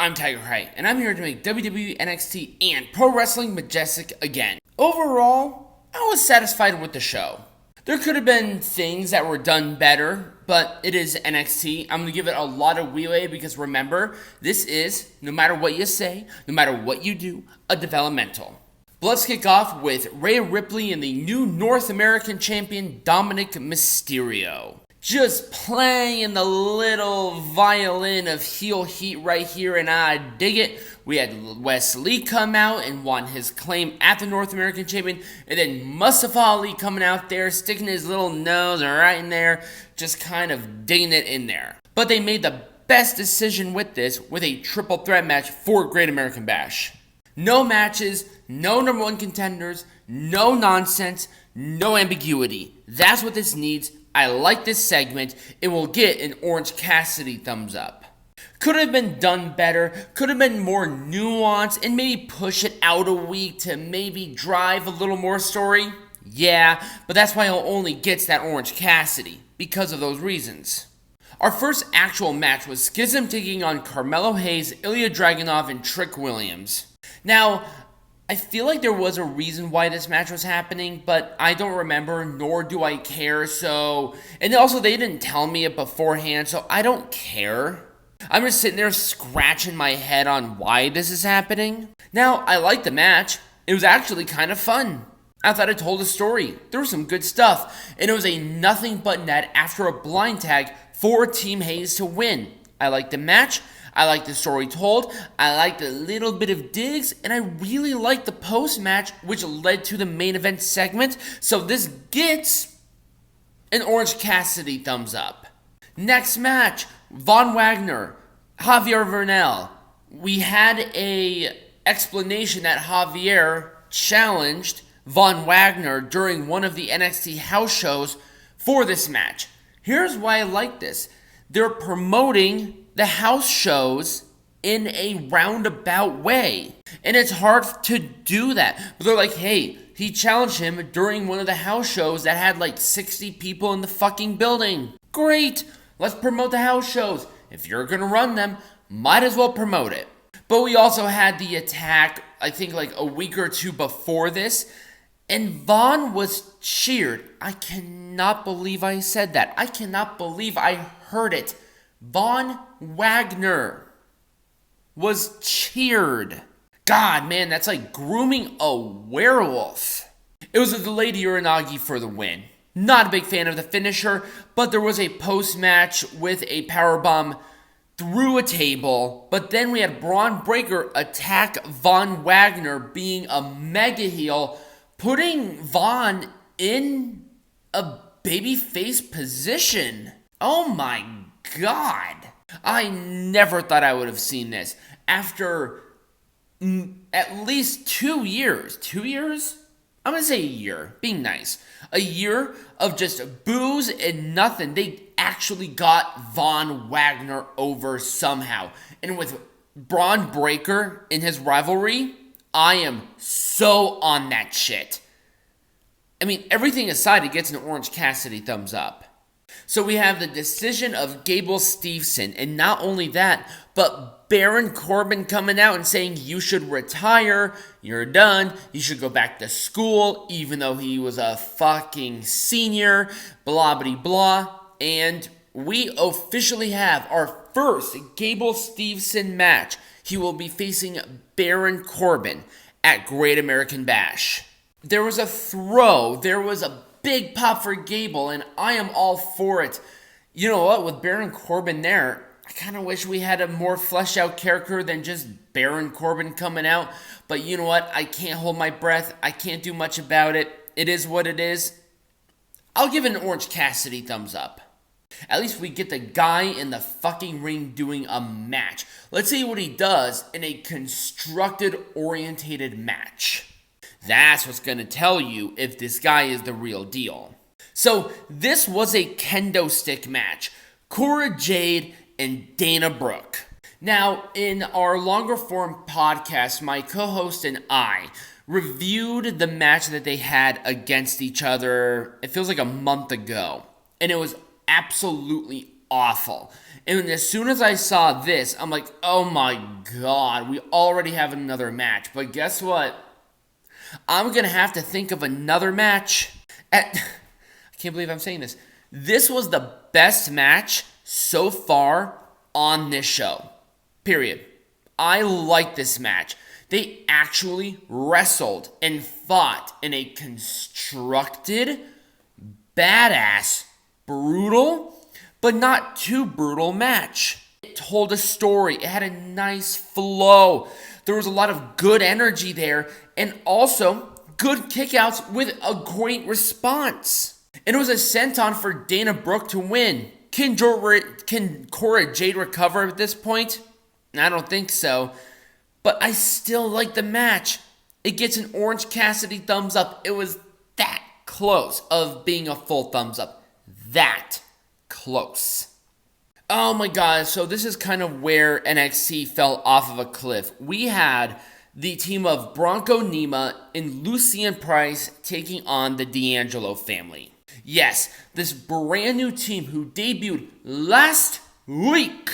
I'm Tiger High, and I'm here to make WWE NXT and Pro Wrestling Majestic again. Overall, I was satisfied with the show. There could have been things that were done better, but it is NXT. I'm going to give it a lot of leeway because remember, this is, no matter what you say, no matter what you do, a developmental. But let's kick off with Rhea Ripley and the new North American champion Dominik Mysterio. Just playing the little violin of heel heat right here, and I dig it. We had Wes Lee come out and won his claim at the North American champion, and then Mustafa Ali coming out there, sticking his little nose right in there, just kind of digging it in there. But they made the best decision with this, with a triple threat match for Great American Bash. No matches, no number one contenders, no nonsense, no ambiguity. That's what this needs. I like this segment. It will get an Orange Cassidy thumbs up. Could have been done better, could have been more nuanced, and maybe push it out a week to maybe drive a little more story. Yeah, but that's why he'll only get that Orange Cassidy, because of those reasons. Our first actual match was Schism taking on Carmelo Hayes, Ilja Dragunov, and Trick Williams. Now, I feel like there was a reason why this match was happening, but I don't remember, nor do I care, and also they didn't tell me it beforehand, so I don't care. I'm just sitting there scratching my head on why this is happening. Now, I liked the match. It was actually kind of fun. I thought it told a story. There was some good stuff, and it was a nothing but net after a blind tag for Team Hayes to win. I liked the match. I like the story told, I liked a little bit of digs, and I really liked the post-match, which led to the main event segment, so this gets an Orange Cassidy thumbs up. Next match, Von Wagner, Javier Vernell. We had a explanation that Javier challenged Von Wagner during one of the NXT house shows for this match. Here's why I like this. They're promoting the house shows in a roundabout way. And it's hard to do that. But they're like, hey, he challenged him during one of the house shows that had like 60 people in the fucking building. Great! Let's promote the house shows. If you're gonna run them, might as well promote it. But we also had the attack, I think like a week or two before this, and Von was cheered. I cannot believe I said that. I cannot believe I heard it. Von Wagner was cheered. God, man, that's like grooming a werewolf. It was a delayed Uranagi for the win. Not a big fan of the finisher, but there was a post-match with a powerbomb through a table. But then we had Braun Breaker attack Von Wagner being a mega heel, putting Von in a babyface position. Oh my God. I never thought I would have seen this. After at least 2 years. 2 years? I'm going to say a year. Being nice. A year of just booze and nothing. They actually got Von Wagner over somehow. And with Braun Breaker in his rivalry, I am so on that shit. I mean, everything aside, it gets an Orange Cassidy thumbs up. So we have the decision of Gable Steveson, and not only that, but Baron Corbin coming out and saying you should retire, you're done, you should go back to school, even though he was a fucking senior, blah blah blah. And we officially have our first Gable Steveson match. He will be facing Baron Corbin at Great American Bash. There was a throw, there was a big pop for Gable, and I am all for it. You know what, with Baron Corbin there, I kind of wish we had a more fleshed out character than just Baron Corbin coming out. But you know what, I can't hold my breath. I can't do much about it. It is what it is. I'll give it an Orange Cassidy thumbs up. At least we get the guy in the fucking ring doing a match. Let's see what he does in a constructed, orientated match. That's what's going to tell you if this guy is the real deal. So this was a kendo stick match. Cora, Jade, and Dana Brooke. Now, in our longer form podcast, my co-host and I reviewed the match that they had against each other, it feels like a month ago. And it was absolutely awful. And as soon as I saw this, I'm like, oh my god, we already have another match. But guess what? I'm going to have to think of another match. I can't believe I'm saying this. This was the best match so far on this show. Period. I like this match. They actually wrestled and fought in a constructed, badass, brutal, but not too brutal match. It told a story. It had a nice flow. There was a lot of good energy there, and also good kickouts with a great response. And it was a senton for Dana Brooke to win. Can Cora Jade recover at this point? I don't think so. But I still like the match. It gets an Orange Cassidy thumbs up. It was that close of being a full thumbs up. That close. Oh my god, so this is kind of where NXT fell off of a cliff. We had the team of Bronco, Nima, and Lucien Price taking on the D'Angelo family. Yes, this brand new team who debuted last week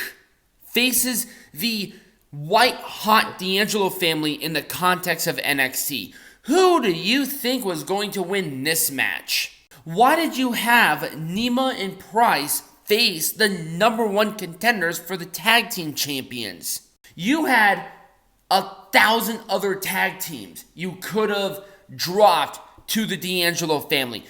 faces the white-hot D'Angelo family in the context of NXT. Who do you think was going to win this match? Why did you have Nima and Price face the number one contenders for the tag team champions? You had 1,000 other tag teams you could have dropped to the D'Angelo family.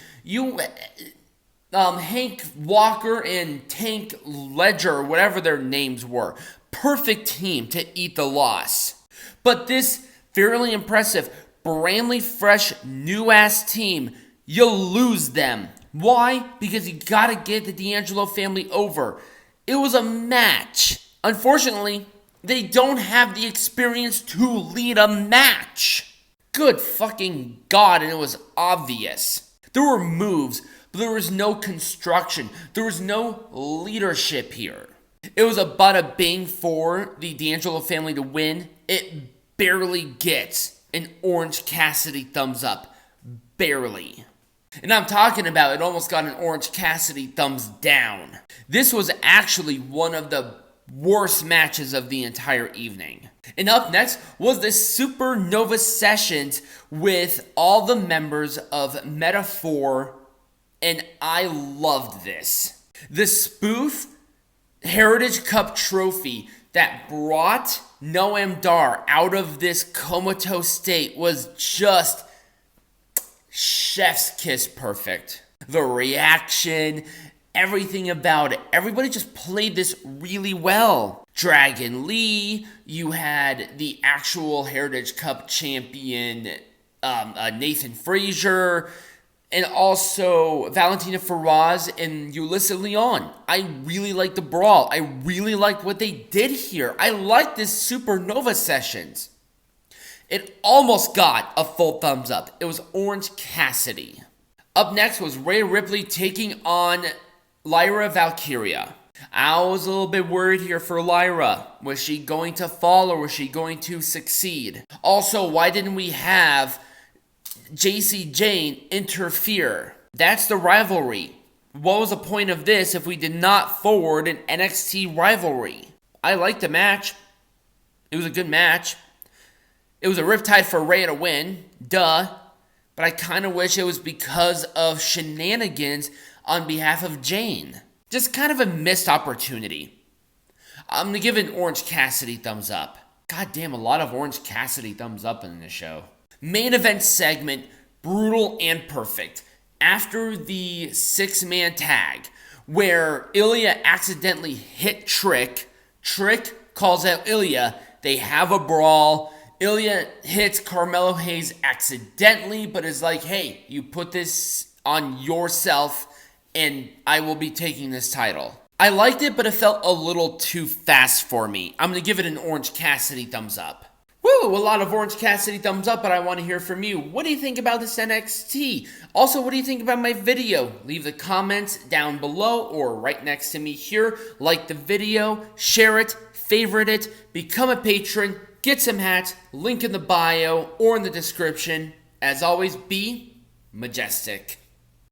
Hank Walker and Tank Ledger, whatever their names were. Perfect team to eat the loss. But this fairly impressive, brandly fresh, new-ass team, you'll lose them. Why? Because you gotta get the D'Angelo family over. It was a match. Unfortunately, they don't have the experience to lead a match. Good fucking god, and it was obvious. There were moves, but there was no construction. There was no leadership here. It was a bada bing for the D'Angelo family to win. It barely gets an Orange Cassidy thumbs up. Barely. And I'm talking about it almost got an Orange Cassidy thumbs down. This was actually one of the worst matches of the entire evening. And up next was the Supernova Sessions with all the members of Meta-4, and I loved this. The spoof Heritage Cup trophy that brought Noam Dar out of this comatose state was just chef's kiss perfect. The reaction, everything about it. Everybody just played this really well. Dragon Lee, you had the actual Heritage Cup champion Nathan Frazier, and also Valentina Feroz and Yulissa Leon. I really like the brawl. I really like what they did here. I like this Supernova Sessions. It almost got a full thumbs up. It was Orange Cassidy. Up next was Rhea Ripley taking on Lyra Valkyria. I was a little bit worried here for Lyra. Was she going to fall or was she going to succeed? Also, why didn't we have Jacy Jane interfere? That's the rivalry. What was the point of this if we did not forward an NXT rivalry? I liked the match. It was a good match. It was a riptide for Rhea to win. Duh. But I kind of wish it was because of shenanigans on behalf of Jane. Just kind of a missed opportunity. I'm going to give it an Orange Cassidy thumbs up. God damn, a lot of Orange Cassidy thumbs up in this show. Main event segment, brutal and perfect. After the 6-man tag, where Ilja accidentally hit Trick calls out Ilja. They have a brawl. Ilja hits Carmelo Hayes accidentally, but is like, hey, you put this on yourself, and I will be taking this title. I liked it, but it felt a little too fast for me. I'm going to give it an Orange Cassidy thumbs up. Woo, a lot of Orange Cassidy thumbs up, but I want to hear from you. What do you think about this NXT? Also, what do you think about my video? Leave the comments down below or right next to me here. Like the video, share it, favorite it, become a patron, get some hats, link in the bio or in the description. As always, be majestic.